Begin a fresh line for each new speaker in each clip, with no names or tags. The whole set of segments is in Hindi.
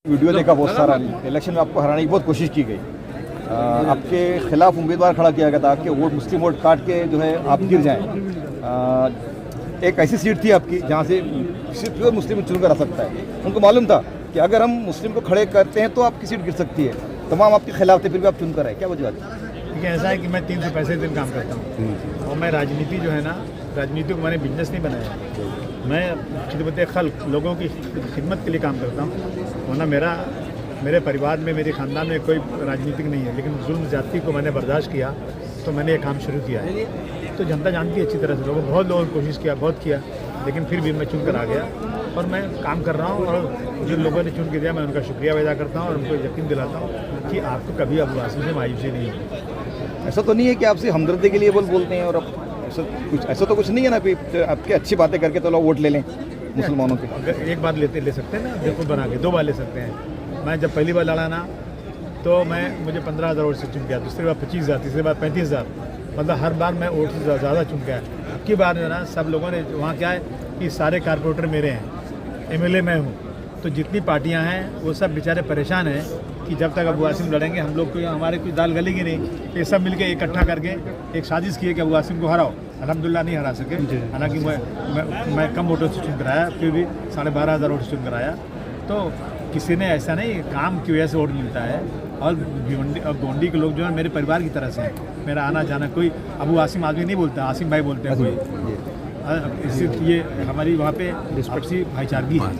वीडियो देखा बहुत सारा, इलेक्शन में आपको हराने की बहुत कोशिश की गई। आपके खिलाफ उम्मीदवार खड़ा किया गया था कि वोट मुस्लिम वोट काट के जो है आप गिर जाएं। एक ऐसी सीट थी आपकी जहां से सिर्फ मुस्लिम चुनकर आ सकता है। उनको मालूम था कि अगर हम मुस्लिम को खड़े करते हैं तो आपकी सीट गिर सकती है। तमाम आपके खिलाफ थे, फिर भी आप चुनकर आए, क्या वजह थी?
देखिए, ऐसा है कि मैं 365 दिन काम करता हूँ और मैं राजनीति जो है ना, राजनीति को मैंने बिजनेस नहीं बनाया। मैं खिदमत खल्क, लोगों की खिदमत के लिए काम करता हूँ। वरना मेरे परिवार में, मेरे ख़ानदान में कोई राजनीतिक नहीं है, लेकिन जुल्म ज़्यादती को मैंने बर्दाश्त किया तो मैंने ये काम शुरू किया है। तो जनता जानती है अच्छी तरह से, बहुत लोगों ने कोशिश किया, बहुत किया, लेकिन फिर भी मैं चुन कर आ गया और मैं काम कर रहा हूँ। और जिन लोगों ने चुन के दिया, मैं उनका शुक्रिया अदा करता हूँ और उनको यकीन दिलाता हूँ कि आपको कभी अबू आसिम से मायूसी नहीं होगी।
ऐसा तो नहीं है कि आपसे हमदर्दी के लिए बोलते हैं और अब ऐसा तो कुछ नहीं है ना, आपके अच्छी बातें करके तो लोग वोट ले लें मुसलमानों के।
अगर एक बार ले सकते हैं ना, बिल्कुल बना के 2 बार ले सकते हैं। मैं जब पहली बार लड़ा ना तो मुझे 15,000 वोट से चुन गया, दूसरी बार 25,000, तीसरी बार 35,000, मतलब हर बार मैं वोट से ज़्यादा चुन गया। अब की बार जो ना, सब लोगों ने वहाँ क्या है कि सारे कारपोरेटर मेरे हैं, MLA मैं हूँ, तो जितनी पार्टियाँ हैं वो सब बेचारे परेशान हैं कि जब तक अबू आसिम लड़ेंगे हम लोग को हमारे कोई दाल गलेगी नहीं। तो ये सब मिलके इकट्ठा करके एक साजिश की है कि अबू आसिम को हराओ। अल्हम्दुलिल्लाह नहीं हरा सके, हालांकि मैं कम वोटों से चुन कर आया, फिर भी 12,500 वोट से चुन कर आया। तो किसी ने ऐसा नहीं, काम की वजह से वोट मिलता है। और गोंडी के लोग जो है मेरे परिवार की तरह से हैं, मेरा आना जाना, कोई अबू आसिम आदमी नहीं बोलता, आसिम भाई बोलते हैं कोई। ये हमारी वहाँ पे आपसी भाईचारगी है।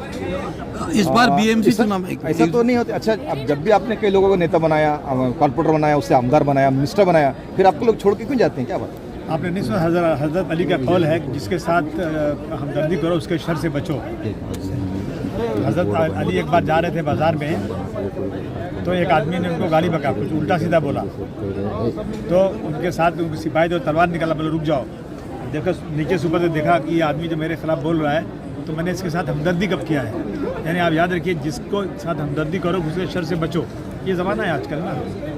इस बार BMC चुनाव
ऐसा तो नहीं होता। अच्छा, अब जब भी आपने कई लोगों को नेता बनाया, कॉर्पोरेटर बनाया, उससे आमदार बनाया, मिनिस्टर बनाया, फिर आपको लोग छोड़ के क्यों जाते हैं, क्या बात?
आपने नहीं सुना हज़रत अली का कौल है कि जिसके साथ हमदर्दी करो उसके शर से बचो। हज़रत अली एक बार जा रहे थे बाज़ार में, तो एक आदमी ने उनको गाली बका, कुछ उल्टा सीधा बोला, तो उनके साथ उनके सिपाही तो तलवार निकाला, बोले रुक जाओ। देखो नीचे से ऊपर से देखा कि ये आदमी जो मेरे खिलाफ बोल रहा है, तो मैंने इसके साथ हमदर्दी कब किया है। यानी आप याद रखिए, जिसको साथ हमदर्दी करो उसके शर से बचो। ये ज़माना है आजकल ना,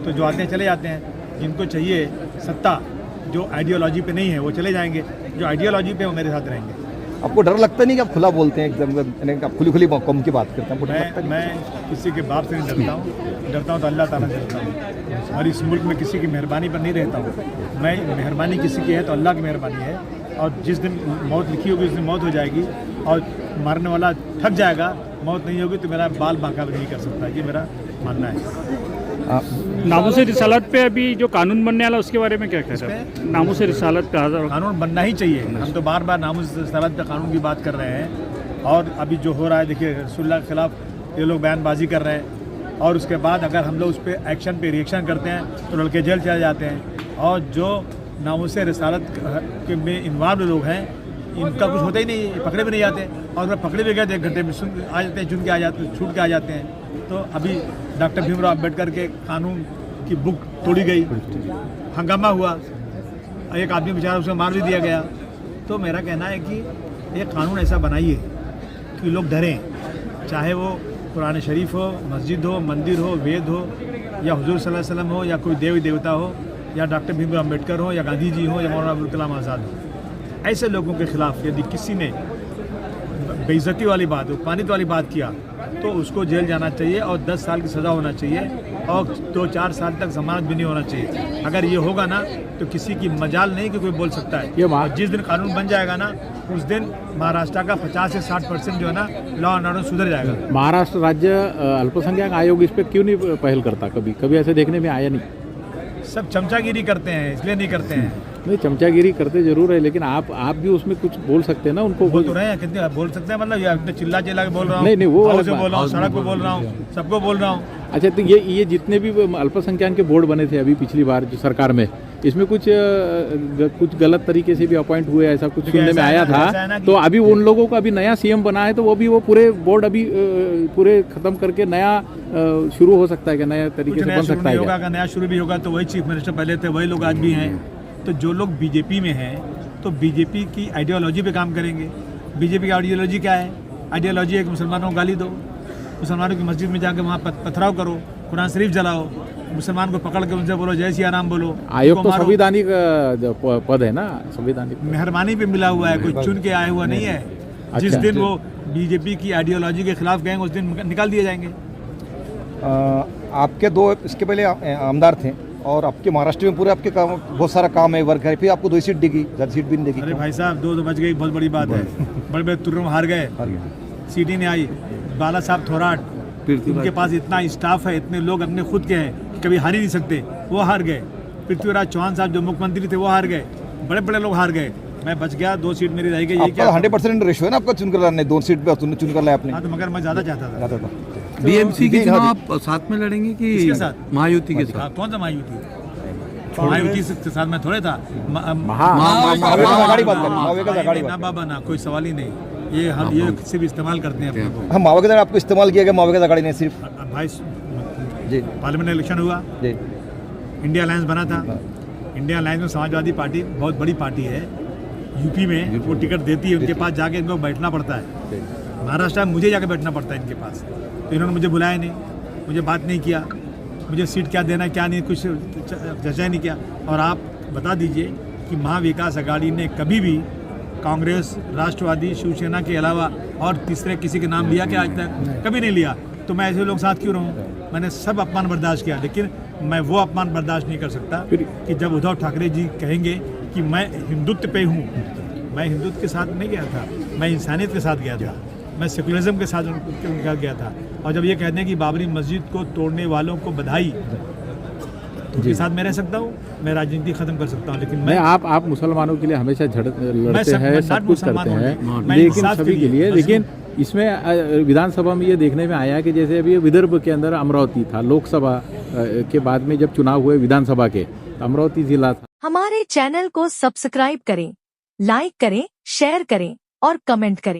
तो जो आते हैं चले जाते हैं, जिनको चाहिए सत्ता, जो आइडियोलॉजी पे नहीं है वो चले जाएंगे, जो आइडियोलॉजी पे वो मेरे साथ रहेंगे। आपको डर लगता नहीं कि आप खुला बोलते हैं, एकदम आप खुली कौम की बात करते हैं? मैं किसी के बाप से नहीं डरता हूँ तो अल्लाह ताला से डरता हूँ। और इस मुल्क में किसी की मेहरबानी पर नहीं रहता हूँ मैं। मेहरबानी किसी की है तो अल्लाह की मेहरबानी है, और जिस दिन मौत लिखी होगी उस दिन मौत हो जाएगी, और मारने वाला थक जाएगा, मौत नहीं होगी तो मेरा बाल बांका नहीं कर सकता। ये मेरा मानना है।
नामूसे रिसालत पे अभी जो कानून बनने वाला उसके बारे में क्या कहते हैं? नामूसे रिसालत पे
कानून बनना ही चाहिए। हम तो बार बार नामूसे रिसालत पे कानून की बात कर रहे हैं, और अभी जो हो रहा है, देखिए रसूलुल्लाह के खिलाफ ये लोग बयानबाजी कर रहे हैं, और उसके बाद अगर हम लोग उस पर एक्शन पे रिएक्शन करते हैं तो लड़के जेल चले जाते हैं। और जो नामूसे रिसालत के में इन्वॉल्व लोग हैं, इनका कुछ होता ही नहीं, पकड़े भी नहीं जाते, और अगर पकड़े भी गए तो 1 घंटे में आ जाते हैं, चुन के आ जाते, छूट के आ जाते हैं। तो अभी डॉक्टर भीमराव अम्बेडकर के कानून की बुक तोड़ी गई, हंगामा हुआ, एक आदमी बेचारा उसे मार भी दिया गया। तो मेरा कहना है कि एक कानून ऐसा बनाइए कि लोग डरें, चाहे वो कुरान शरीफ हो, मस्जिद हो, मंदिर हो, वेद हो, या हुजूर सल्लल्लाहु अलैहि वसल्लम हो, या कोई देवी देवता हो, या डॉक्टर भीमराव अम्बेडकर हो, या गांधी जी हो, या मौलाना अबुल कलाम आज़ाद हो। ऐसे लोगों के खिलाफ यदि किसी ने बेइज्जती वाली बात, अपमानित वाली बात किया तो उसको जेल जाना चाहिए, और 10 साल की सज़ा होना चाहिए, और 2-4 साल तक जमानत भी नहीं होना चाहिए। अगर ये होगा ना तो किसी की मजाल नहीं कि कोई बोल सकता है। और जिस दिन कानून बन जाएगा ना, उस दिन महाराष्ट्र का 50 से 60% जो है ना, लॉ एंड ऑर्डर सुधर जाएगा।
महाराष्ट्र राज्य अल्पसंख्यक आयोग इस पर क्यों नहीं पहल करता? कभी ऐसे देखने में आया नहीं।
सब चमचागिरी करते हैं, इसलिए नहीं करते हैं।
नहीं, चमचागिरी करते जरूर है, लेकिन आप भी उसमें कुछ बोल सकते हैं ना उनको।
बोल तो रहे हैं, कितने बोल सकते हैं, मतलब ये चिल्ला के बोल रहा हूँ,
नहीं वो
बोल रहा हूँ, सड़क पे बोल रहा हूँ, सबको बोल रहा हूँ।
अच्छा, तो ये जितने भी अल्पसंख्यक के बोर्ड बने थे अभी पिछली बार जो सरकार में, इसमें कुछ गलत तरीके से भी अपॉइंट हुए, ऐसा कुछ सुनने में आया था। तो अभी उन लोगों का अभी नया CM बना है, तो वो पूरे बोर्ड अभी पूरे खत्म करके नया शुरू हो सकता है, क्या नया तरीके से बन सकता है?
अगर नया शुरू भी होगा तो वही चीफ मिनिस्टर पहले थे, वही लोग आज भी हैं। तो जो लोग बीजेपी में हैं तो बीजेपी की आइडियोलॉजी पे काम करेंगे। बीजेपी की आइडियोलॉजी क्या है? आइडियोलॉजी है कि मुसलमानों को गाली दो, मुसलमानों की मस्जिद में जाकर वहाँ पथराव करो, कुरान शरीफ जलाओ, मुसलमान को पकड़ के उनसे बोलो जय सिया राम बोलो।
आयोग तो संवैधानिक पद है ना, संवैधानिक
मेहरबानी पे मिला हुआ है, कोई चुन के आया हुआ नहीं है। जिस दिन वो बीजेपी की आइडियोलॉजी के खिलाफ गए उस दिन निकाल दिए जाएंगे।
आपके दो इसके पहले आमदार थे और आपके महाराष्ट्र में पूरे आपके काम बहुत सारा काम है, वर्क है, फिर आपको 2 सीट देगी, ज़्यादा सीट भी नहीं देगी।
अरे भाई साहब 2 तो बच गई, बहुत बड़ी बात है। बड़े बड़े तुर्रों हार गए, सीट ही नहीं आई। बाला साहब थोराट, उनके पास इतना स्टाफ है, इतने लोग अपने खुद के हैं कि कभी हार ही नहीं सकते, वो हार गए। पृथ्वीराज चौहान साहब जो मुख्यमंत्री थे वो हार गए, बड़े बड़े लोग हार गए, मैं बच गया, 2 सीट मेरी रह गई। ये क्या
100% रेशियो है ना आपका चुनकर लाने, 2 सीट पे चुनकर लाया आपने।
हाँ तो मगर मैं ज़्यादा चाहता था।
बीएमसी के चुनाव आप साथ में लड़ेंगे कि
किसके साथ?
महायुति के साथ?
कौन सा महायुति? महायुति के साथ मैं थोड़े था। ना बाबा ना, कोई सवाल ही नहीं। ये सिर्फ इस्तेमाल करते हैं अपने को।
हम माओवादी आपको इस्तेमाल किया गया, माओवादी गाड़ी ने सिर्फ।
भाई
जी,
पार्लियामेंट इलेक्शन हुआ,
जी,
इंडिया अलायंस बना था। इंडिया अलायंस में समाजवादी पार्टी बहुत बड़ी पार्टी है, यूपी में वो टिकट देती है, उनके पास जाके इनको बैठना पड़ता है। महाराष्ट्र में मुझे जाके बैठना पड़ता है इनके पास। तो इन्होंने मुझे बुलाया नहीं, मुझे बात नहीं किया, मुझे सीट क्या देना क्या नहीं, कुछ चर्चा नहीं किया। और आप बता दीजिए कि महाविकास अघाड़ी ने कभी भी कांग्रेस, राष्ट्रवादी, शिवसेना के अलावा और तीसरे किसी के नाम लिया क्या आज तक? कभी नहीं लिया। तो मैं ऐसे लोग साथ क्यों रहूं? मैंने सब अपमान बर्दाश्त किया, लेकिन मैं वो अपमान बर्दाश्त नहीं कर सकता कि जब उद्धव ठाकरे जी कहेंगे कि मैं हिंदुत्व पे हूँ। मैं हिंदुत्व के साथ नहीं गया था, मैं इंसानियत के साथ गया था, मैं सेकुलरिज्म के साथ उनके साथ गया था। और जब ये कहते हैं कि बाबरी मस्जिद को तोड़ने वालों को बधाई, तो उनके साथ मैं रह सकता हूँ, मैं राजनीति खत्म कर सकता हूँ, लेकिन मैं
आप मुसलमानों के लिए हमेशा लड़ते हैं, सब कुछ करते हैं,
मैं
लेकिन
इंसाफ
सभी के लिए। लेकिन इसमें विधानसभा में ये देखने में आया कि जैसे अभी विदर्भ के अंदर अमरावती था, लोकसभा के बाद में जब चुनाव हुए विधानसभा के, अमरावती जिला था।
हमारे चैनल को सब्सक्राइब करें, लाइक करें, शेयर करें और कमेंट करें।